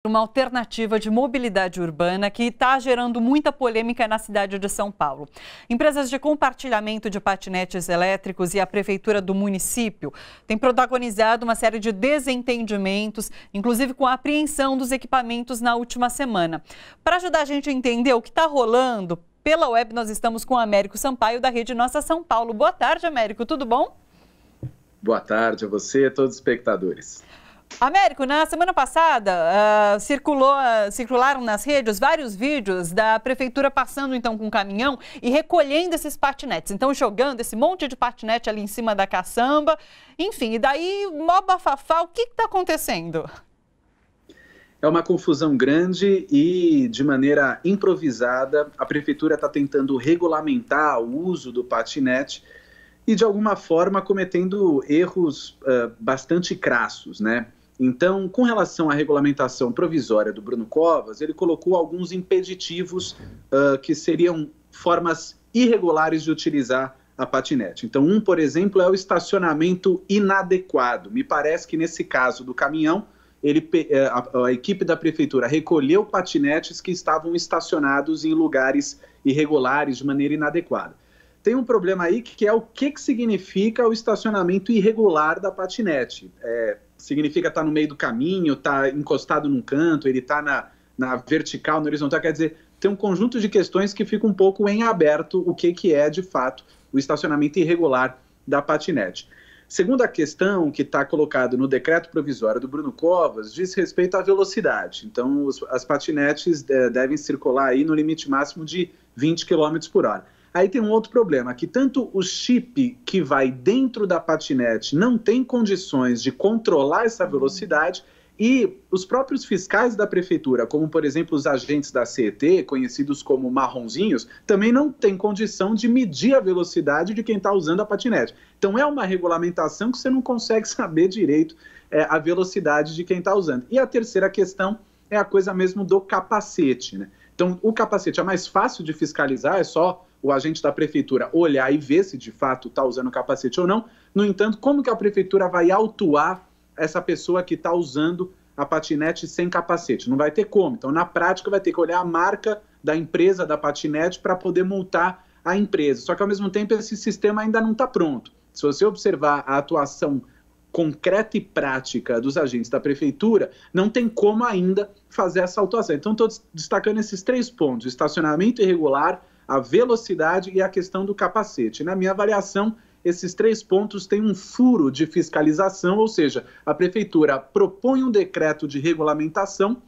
Uma alternativa de mobilidade urbana que está gerando muita polêmica na cidade de São Paulo. Empresas de compartilhamento de patinetes elétricos e a prefeitura do município têm protagonizado uma série de desentendimentos, inclusive com a apreensão dos equipamentos na última semana. Para ajudar a gente a entender o que está rolando, pela web nós estamos com o Américo Sampaio, da Rede Nossa São Paulo. Boa tarde, Américo, tudo bom? Boa tarde a você e a todos os espectadores. Américo, na semana passada circularam nas redes vários vídeos da prefeitura passando então com um caminhão e recolhendo esses patinetes. Então jogando esse monte de patinete ali em cima da caçamba. Enfim, e daí mó bafafá, o que está acontecendo? É uma confusão grande e de maneira improvisada a prefeitura está tentando regulamentar o uso do patinete e de alguma forma cometendo erros bastante crassos, né? Então, com relação à regulamentação provisória do Bruno Covas, ele colocou alguns impeditivos que seriam formas irregulares de utilizar a patinete. Então, por exemplo, é o estacionamento inadequado. Me parece que nesse caso do caminhão, a equipe da prefeitura recolheu patinetes que estavam estacionados em lugares irregulares, de maneira inadequada. Tem um problema aí que é o que significa o estacionamento irregular da patinete. Significa estar no meio do caminho, estar encostado num canto, ele está na vertical, na horizontal, quer dizer, tem um conjunto de questões que fica um pouco em aberto o que é, de fato, o estacionamento irregular da patinete. Segunda questão que está colocado no decreto provisório do Bruno Covas diz respeito à velocidade. Então, as patinetes devem circular aí no limite máximo de 20 km por hora. Aí tem um outro problema, que tanto o chip que vai dentro da patinete não tem condições de controlar essa velocidade e os próprios fiscais da prefeitura, como por exemplo os agentes da CET, conhecidos como marronzinhos, também não têm condição de medir a velocidade de quem está usando a patinete. Então é uma regulamentação que você não consegue saber direito a velocidade de quem está usando. E a terceira questão é a coisa mesmo do capacete, né? Então o capacete é mais fácil de fiscalizar, é só o agente da prefeitura olhar e ver se de fato está usando o capacete ou não. No entanto, como que a prefeitura vai autuar essa pessoa que está usando a patinete sem capacete? Não vai ter como. Então, na prática, vai ter que olhar a marca da empresa da patinete para poder multar a empresa. Só que, ao mesmo tempo, esse sistema ainda não está pronto. Se você observar a atuação concreta e prática dos agentes da prefeitura, não tem como ainda fazer essa autuação. Então, estou destacando esses 3 pontos: estacionamento irregular, a velocidade e a questão do capacete. Na minha avaliação, esses 3 pontos têm um furo de fiscalização, ou seja, a prefeitura propõe um decreto de regulamentação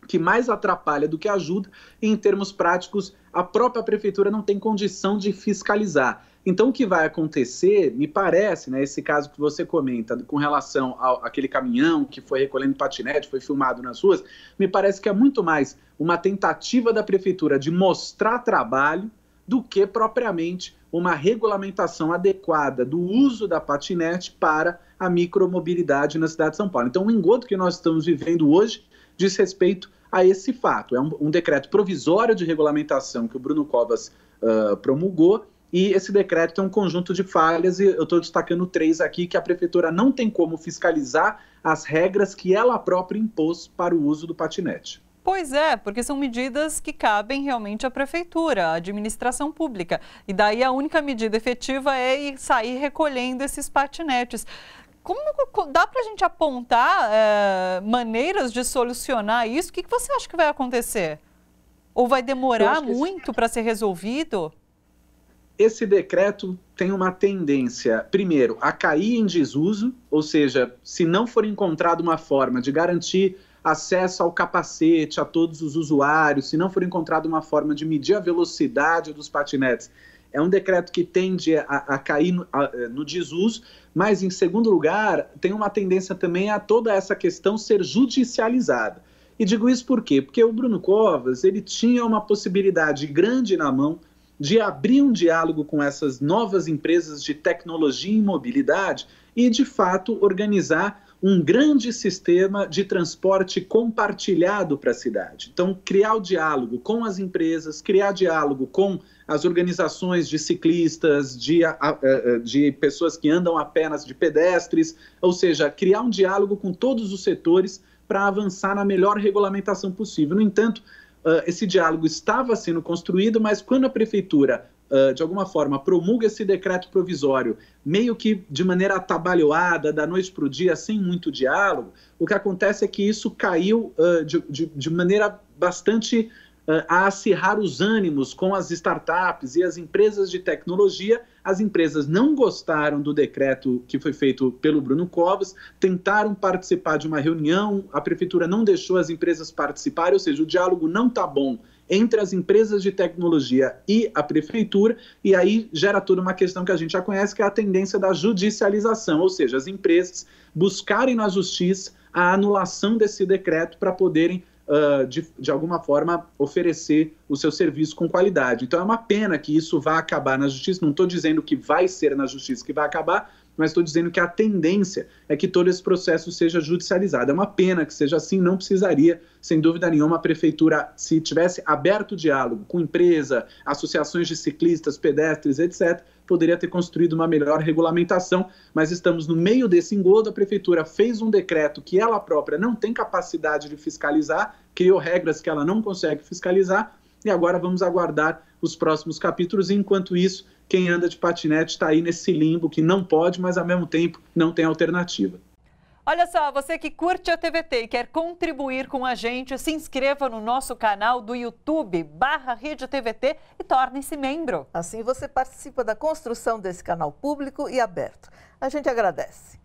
que mais atrapalha do que ajuda, e em termos práticos, a própria prefeitura não tem condição de fiscalizar. Então, o que vai acontecer, me parece, né, esse caso que você comenta com relação àquele caminhão que foi recolhendo patinete, foi filmado nas ruas, me parece que é muito mais uma tentativa da prefeitura de mostrar trabalho do que propriamente uma regulamentação adequada do uso da patinete para a micromobilidade na cidade de São Paulo. Então, o engodo que nós estamos vivendo hoje diz respeito a esse fato. É um decreto provisório de regulamentação que o Bruno Covas promulgou, e esse decreto tem um conjunto de falhas, e eu estou destacando 3 aqui, que a prefeitura não tem como fiscalizar as regras que ela própria impôs para o uso do patinete. Pois é, porque são medidas que cabem realmente à prefeitura, à administração pública. E daí a única medida efetiva é sair recolhendo esses patinetes. Como dá para a gente apontar maneiras de solucionar isso? O que você acha que vai acontecer? Ou vai demorar muito para ser resolvido? Esse decreto tem uma tendência, primeiro, a cair em desuso, ou seja, se não for encontrada uma forma de garantir acesso ao capacete a todos os usuários, se não for encontrada uma forma de medir a velocidade dos patinetes, é um decreto que tende a cair no desuso, mas, em segundo lugar, tem uma tendência também a toda essa questão ser judicializada. E digo isso por quê? Porque o Bruno Covas, ele tinha uma possibilidade grande na mão de abrir um diálogo com essas novas empresas de tecnologia e mobilidade e, de fato, organizar um grande sistema de transporte compartilhado para a cidade. Então, criar o diálogo com as empresas, criar diálogo com as organizações de ciclistas, de pessoas que andam apenas, de pedestres, ou seja, criar um diálogo com todos os setores para avançar na melhor regulamentação possível. No entanto, esse diálogo estava sendo construído, mas quando a prefeitura, de alguma forma, promulga esse decreto provisório, meio que de maneira atabalhoada, da noite para o dia, sem muito diálogo, o que acontece é que isso caiu de maneira bastante a acirrar os ânimos com as startups e as empresas de tecnologia. As empresas não gostaram do decreto que foi feito pelo Bruno Covas, tentaram participar de uma reunião, a prefeitura não deixou as empresas participarem, ou seja, o diálogo não está bom entre as empresas de tecnologia e a prefeitura, e aí gera toda uma questão que a gente já conhece, que é a tendência da judicialização, ou seja, as empresas buscarem na justiça a anulação desse decreto para poderem de alguma forma, oferecer o seu serviço com qualidade. Então, é uma pena que isso vá acabar na justiça. Não estou dizendo que vai ser na justiça que vai acabar, mas estou dizendo que a tendência é que todo esse processo seja judicializado. É uma pena que seja assim, não precisaria, sem dúvida nenhuma, a prefeitura, se tivesse aberto o diálogo com empresa, associações de ciclistas, pedestres, etc., poderia ter construído uma melhor regulamentação, mas estamos no meio desse engodo. A prefeitura fez um decreto que ela própria não tem capacidade de fiscalizar, criou regras que ela não consegue fiscalizar, e agora vamos aguardar os próximos capítulos. E, enquanto isso, quem anda de patinete está aí nesse limbo que não pode, mas ao mesmo tempo não tem alternativa. Olha só, você que curte a TVT e quer contribuir com a gente, se inscreva no nosso canal do YouTube, /RedeTVT, e torne-se membro. Assim você participa da construção desse canal público e aberto. A gente agradece.